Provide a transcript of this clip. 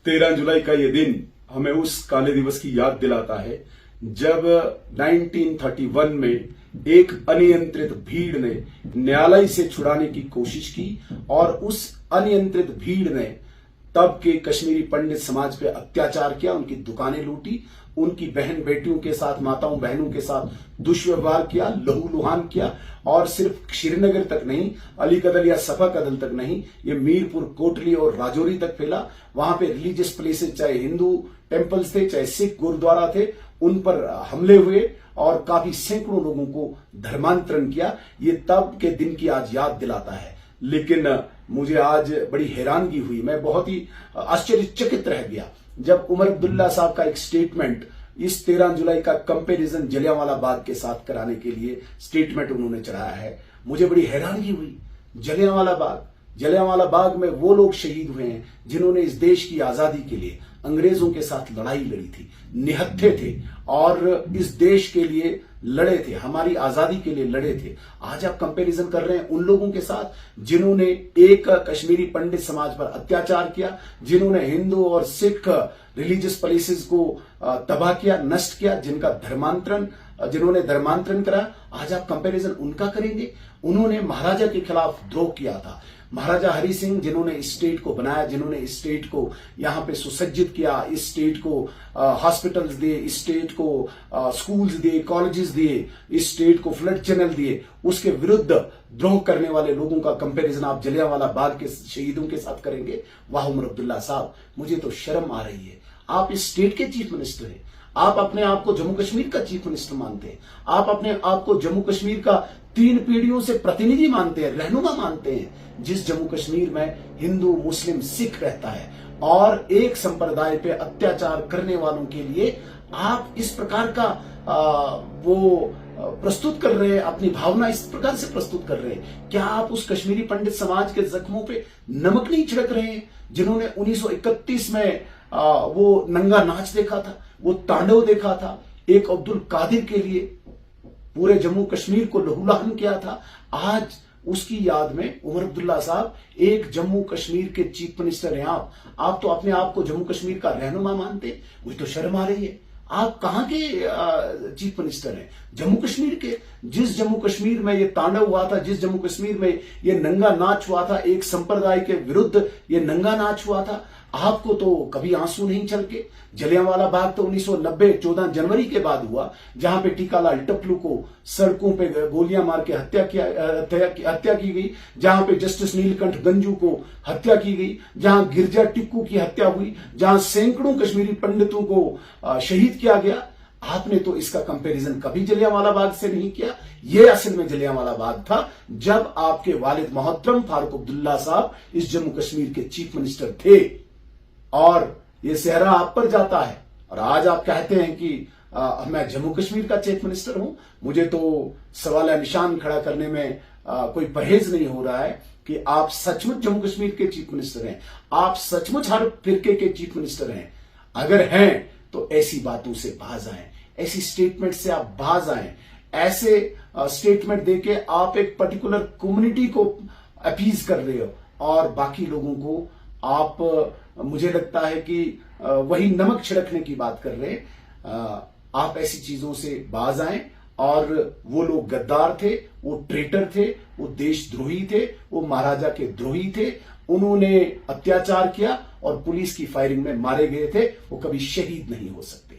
13 जुलाई का ये दिन हमें उस काले दिवस की याद दिलाता है जब 1931 में एक अनियंत्रित भीड़ ने न्यायालय से छुड़ाने की कोशिश की और उस अनियंत्रित भीड़ ने तब के कश्मीरी पंडित समाज पे अत्याचार किया, उनकी दुकानें लूटी, उनकी बहन बेटियों के साथ, माताओं बहनों के साथ दुष्व्यवहार किया, लहूलुहान किया। और सिर्फ श्रीनगर तक नहीं, अली कदल या सफा कदल तक नहीं, ये मीरपुर, कोटली और राजौरी तक फैला। वहां पे रिलीजियस प्लेसेस, चाहे हिंदू टेम्पल्स थे, चाहे सिख गुरुद्वारा थे, उन पर हमले हुए और काफी सैकड़ों लोगों को धर्मांतरण किया। ये तब के दिन की आज याद दिलाता है। लेकिन मुझे आज बड़ी हैरानगी हुई, मैं बहुत ही आश्चर्यचकित रह गया जब उमर अब्दुल्ला साहब का एक स्टेटमेंट, इस 13 जुलाई का कंपैरिजन जलियांवाला बाग के साथ कराने के लिए स्टेटमेंट उन्होंने चढ़ाया है। मुझे बड़ी हैरानगी हुई। जलियांवाला बाग में वो लोग शहीद हुए हैं जिन्होंने इस देश की आजादी के लिए अंग्रेजों के साथ लड़ाई लड़ी थी, निहत्थे थे और इस देश के लिए लड़े थे, हमारी आजादी के लिए लड़े थे। आज आप कंपैरिजन कर रहे हैं उन लोगों के साथ जिन्होंने एक कश्मीरी पंडित समाज पर अत्याचार किया, जिन्होंने हिंदू और सिख रिलीजियस प्लेसेस को तबाह किया, नष्ट किया, जिन्होंने धर्मांतरण करा। आज आप कंपैरिजन उनका करेंगे। उन्होंने महाराजा के खिलाफ द्रोह किया था। महाराजा हरि सिंह जिन्होंने इस स्टेट को बनाया, जिन्होंने इस स्टेट को यहां पे सुसज्जित किया, इस स्टेट को हॉस्पिटल्स दिए, इस स्टेट को स्कूल्स दिए, कॉलेजेस दिए, इस स्टेट को फ्लड चैनल दिए, उसके विरुद्ध द्रोह करने वाले लोगों का कंपैरिजन आप जलियांवाला बाग के शहीदों के साथ करेंगे। वाह उमर अब्दुल्ला साहब, मुझे तो शर्म आ रही है। आप इस स्टेट के चीफ मिनिस्टर हैं, आप अपने आप को जम्मू कश्मीर का चीफ मिनिस्टर मानते हैं, आप अपने आप को जम्मू कश्मीर का 3 पीढ़ियों से प्रतिनिधि मानते हैं, रहनुमा मानते हैं। जिस जम्मू कश्मीर में हिंदू, मुस्लिम, सिख रहता है और एक संप्रदाय पे अत्याचार करने वालों के लिए आप इस प्रकार का प्रस्तुत कर रहे हैं, अपनी भावना इस प्रकार से प्रस्तुत कर रहे हैं। क्या आप उस कश्मीरी पंडित समाज के जख्मों पे नमक नहीं छिड़क रहे हैं जिन्होंने 1931 में वो नंगा नाच देखा था, वो तांडव देखा था, एक अब्दुल कादिर के लिए पूरे जम्मू कश्मीर को लहूलुहान किया था। आज उसकी याद में उमर अब्दुल्ला साहब एक जम्मू कश्मीर के चीफ मिनिस्टर हैं। आप तो अपने आप को जम्मू कश्मीर का रहनुमा मानते हैं। मुझे तो शर्म आ रही है। आप कहां के चीफ मिनिस्टर हैं? जम्मू कश्मीर के। जिस जम्मू कश्मीर में ये तांडव हुआ था, जिस जम्मू कश्मीर में ये नंगा नाच हुआ था, एक संप्रदाय के विरुद्ध ये नंगा नाच हुआ था, आपको तो कभी आंसू नहीं छलके। जलियांवाला बाग तो 1990 14 जनवरी के बाद हुआ, जहां पे टीकालाल टपलू को सड़कों पे गोलियां मार के हत्या की गई, जहां पे जस्टिस नीलकंठ गंजू को हत्या की गई, जहां गिरजा टिक्कू की हत्या हुई, जहां सैकड़ों कश्मीरी पंडितों को शहीद किया गया। आपने तो इसका कंपैरिजन कभी जलियांवाला बाग से नहीं किया। यह असल में जलियांवाला बाग था जब आपके वालिद मोहतरम फारूक अब्दुल्ला साहब इस जम्मू कश्मीर के चीफ मिनिस्टर थे और ये सेहरा आप पर जाता है। और आज आप कहते हैं कि मैं जम्मू कश्मीर का चीफ मिनिस्टर हूं। मुझे तो सवाल निशान खड़ा करने में कोई परहेज नहीं हो रहा है कि आप सचमुच जम्मू कश्मीर के चीफ मिनिस्टर हैं, आप सचमुच हर फिरके के चीफ मिनिस्टर हैं। अगर हैं तो ऐसी बातों से बाज आएं, ऐसी स्टेटमेंट से आप बाज आएं। ऐसे स्टेटमेंट देके आप एक पर्टिकुलर कम्युनिटी को अपीज कर रहे हो और बाकी लोगों को आप, मुझे लगता है कि वही नमक छिड़कने की बात कर रहे हैं। आप ऐसी चीजों से बाज आएं। और वो लोग गद्दार थे, वो ट्रेटर थे, वो देशद्रोही थे, वो महाराजा के द्रोही थे। उन्होंने अत्याचार किया और पुलिस की फायरिंग में मारे गए थे। वो कभी शहीद नहीं हो सकते।